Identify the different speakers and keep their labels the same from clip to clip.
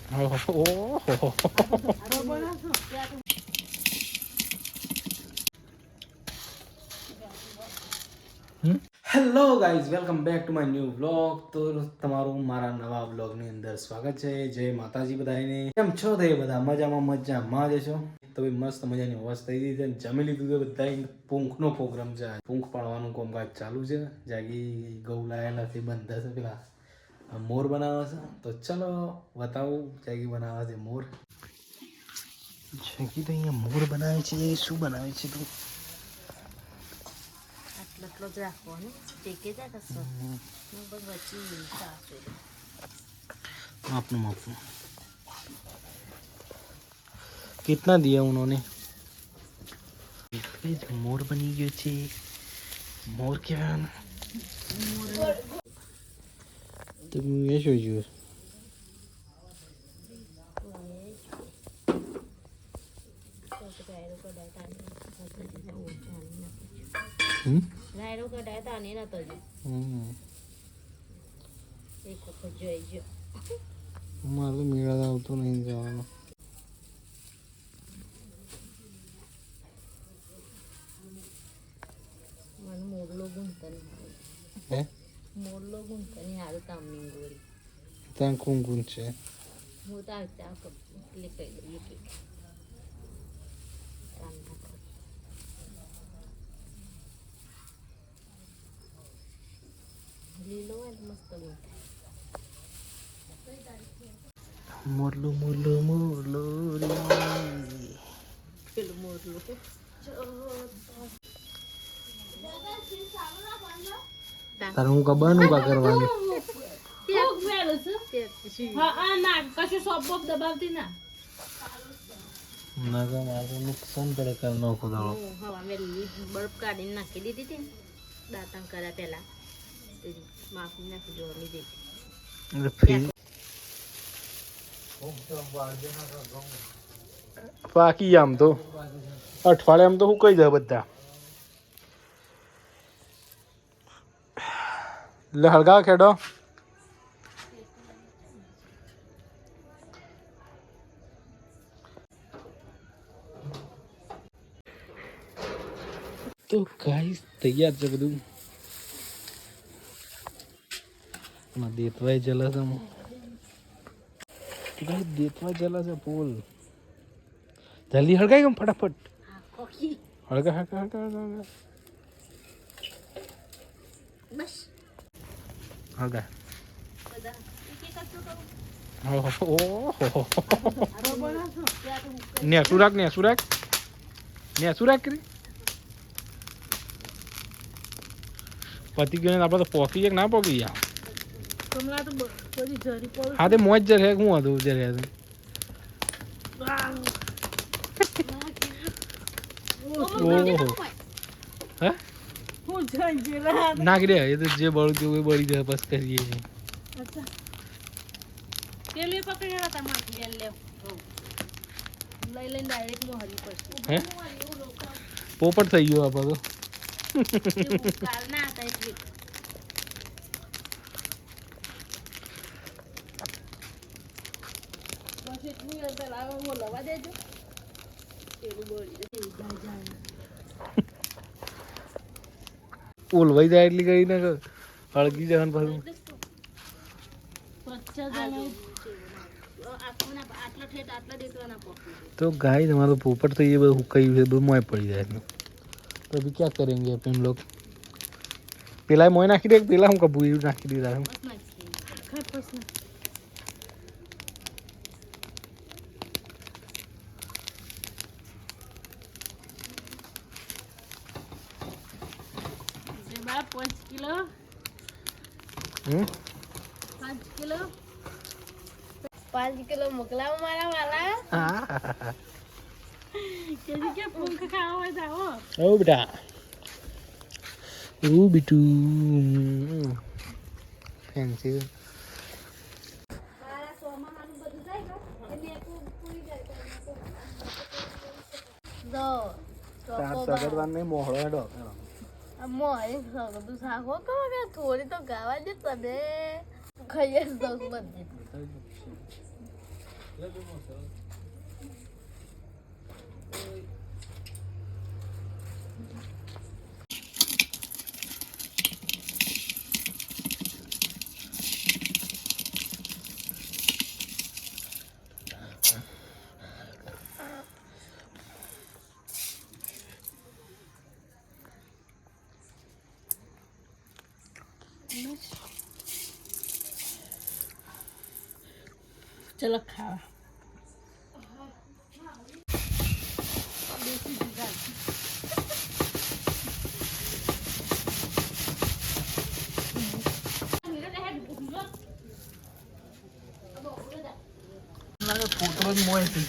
Speaker 1: ઓહો. Hello guys, welcome back to my new vlog. તો તમારું મારા નવા વ્લોગની અંદર સ્વાગત છે. જય માતાજી બધાને. કેમ છો તે બધા? મજામાં જ છો? તો મસ્ત મજાની અવાજ થઈ ગઈ છે. જમી લીધું છે બધા. પૂંખનો પ્રોગ્રામ છે. પૂંખ પાડવાનું કામકાજ ચાલુ છે. જાગી ઘઉં લાયેલા છે, બંધા છે, પેલા મોર બનાવે છે. તો ચલો બતાવું જાગી બનાવે છે મોર. જાગી તો અહીંયા મોર બનાવે છે. શું બનાવે છે તું?
Speaker 2: આટલો જ રાખવાનો ટેકે જાય કશો બસ વચ્ચે સાસુ
Speaker 1: मापनो कितना दिया उन्होंने? मोर बनी गयो छे. मोर क्या तो ये शो जो
Speaker 2: રાયરો કઢાય તાને નતો જો એક વખત જોઈ જો
Speaker 1: મારે મેળા આવતો નહીં જવાનો.
Speaker 2: મને મોરલો ગુંતન
Speaker 1: હે
Speaker 2: મોરલો ગુંતન હારું તામની ગોળી
Speaker 1: ત્યાં કોણ કોણ છે?
Speaker 2: હું તો આવતા ક્લિક કરી દઈએ કે લીલો હોય મસ્ત ગુંથાય.
Speaker 1: મોરલો મોરલો મોરલો
Speaker 2: પેલું મોરલું
Speaker 1: તારે હું કબાનું કા કરવાનું? ના તો મારે નુકસાન પડે કર નાખો દાડો.
Speaker 2: હવા મેં બરફ કાઢીને નાખી દીધી હતી ને દાંતણ કર્યા પેલા માફી નાખી જોવાની દીધી.
Speaker 1: પાકી આમ તો અઠવાડિયામાં તો હું કઈ જાય બધા. એટલે હળગા ખેડો. તો ગાઈસ તૈયાર છે બધું. દેતવાય જલા છે દેતવા જલા છે પોલ. જલ્દી હળગાય કેમ ફટાફટ હળગા હળગા હળગા હળગા
Speaker 2: બસ
Speaker 1: હળગા. નેસું રાખ નેસું રાખ નેસું રાખ કરી પતિ ગયો આપણે તો પોકી એક ના પોકી ગયા. હા તે મોજ જર હે હું હતું જર હે નાખી દે. એ તો જે બળું તેવું એ બળી જાય બસ કરીએ છીએ. પોપટ થઈ ગયો આપણે તો. ઓલવાઈ જાય એટલી કઈ ને હળગી જવાનું પાછું. तो गाय हमारा पोपट तो ये हुक्का है मोय पड़ जाए तो अभी क्या करेंगे अपन लोग? पेला मोय नाखी दे पेला हम कबू नाखी दे रहा हूँ.
Speaker 2: પાંચ કિલો મોકલાવો મારા વાલા.
Speaker 1: ओ बेटा ओ बिटू फैंसी મોહળો હેડો
Speaker 2: બધું શાકો કહો કે થોડી તો ગાવા દે તમે ખાઈએ બધી ચલો ખાવા.
Speaker 1: ફોટો જ મોય છે.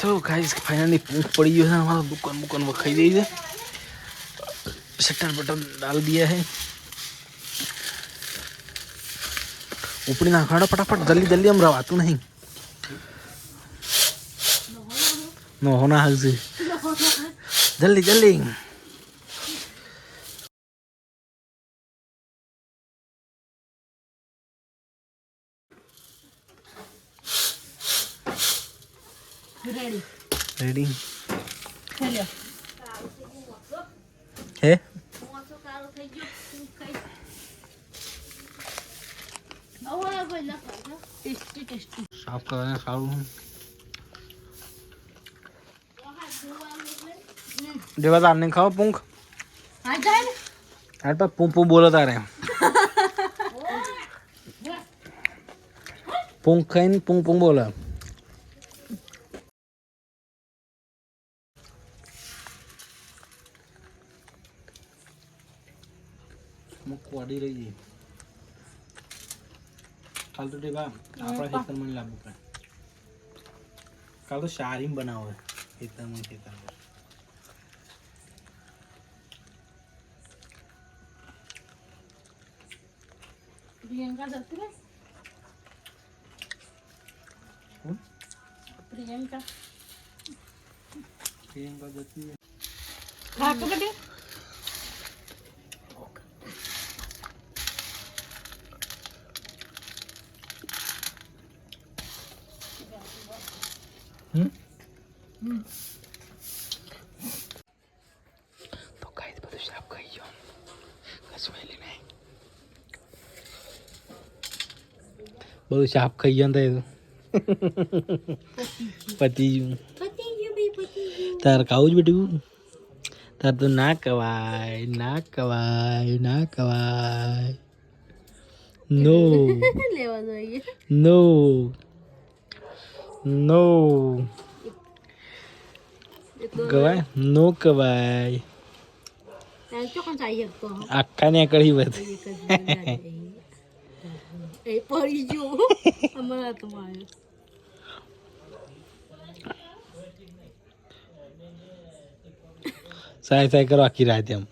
Speaker 1: તો ગાઈસ ફાઇનલી पूंछ पड़ी है हमारा दुकान वखाई दी है शटर बटन डाल दिया है ऊपरी ना खाड़ा फटाफट जल्दी हम रवातू नहीं नो होना हक से जल्दी रेडी
Speaker 2: ચલો.
Speaker 1: है
Speaker 2: ટેસ્ટી.
Speaker 1: साफ करना सारू देवा तार ने खाओ पूंख
Speaker 2: હા જાય ને.
Speaker 1: यार पर पूं बोलो तारे पूंख खाइन पूं बोला मुक्वाड़ी रही है काल तो देवा આપણા ખેતરમાં લાવવું પડે કાલ તો શારીમ બનાવો ખેતરમાં
Speaker 2: પ્રિયંકા જતી રહે. પ્રિયંકા
Speaker 1: જતી
Speaker 2: હા તો કટે
Speaker 1: તો ગાઈસ બધું સાફ કરી ગયો કસવેલી નહીં બધું સાફ કરી ગયો ને પતી ગયું તાર ખાવું જ બેઠું તાર તો ના કવાય નો
Speaker 2: લેવા જોઈએ.
Speaker 1: નો કવાય નો કવાય
Speaker 2: ચોકન ચાહીએ તો
Speaker 1: આખા ને કરી બધ
Speaker 2: એ પડી ગયો અમારા તો મારે
Speaker 1: સાય કરો આખી રાત એમ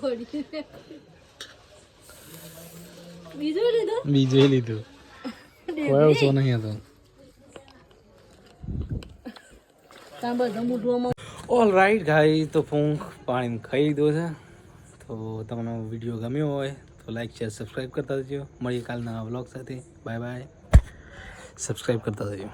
Speaker 2: ઘોડી બીજું
Speaker 1: લીધું કોઈ ઓછો નહીં હતો
Speaker 2: ત્યાં બધા મોઢું
Speaker 1: ઓલ રાઈટ ગાઈસ તો ફૂંક પાણી ખાઈ લીધો છે તો તમને વિડીયો ગમ્યો હોય તો લાઈક શેર સબસ્ક્રાઈબ કરતા જજો મળીએ કાલના વ્લોગ સાથે બાય સબસ્ક્રાઈબ કરતા જજો.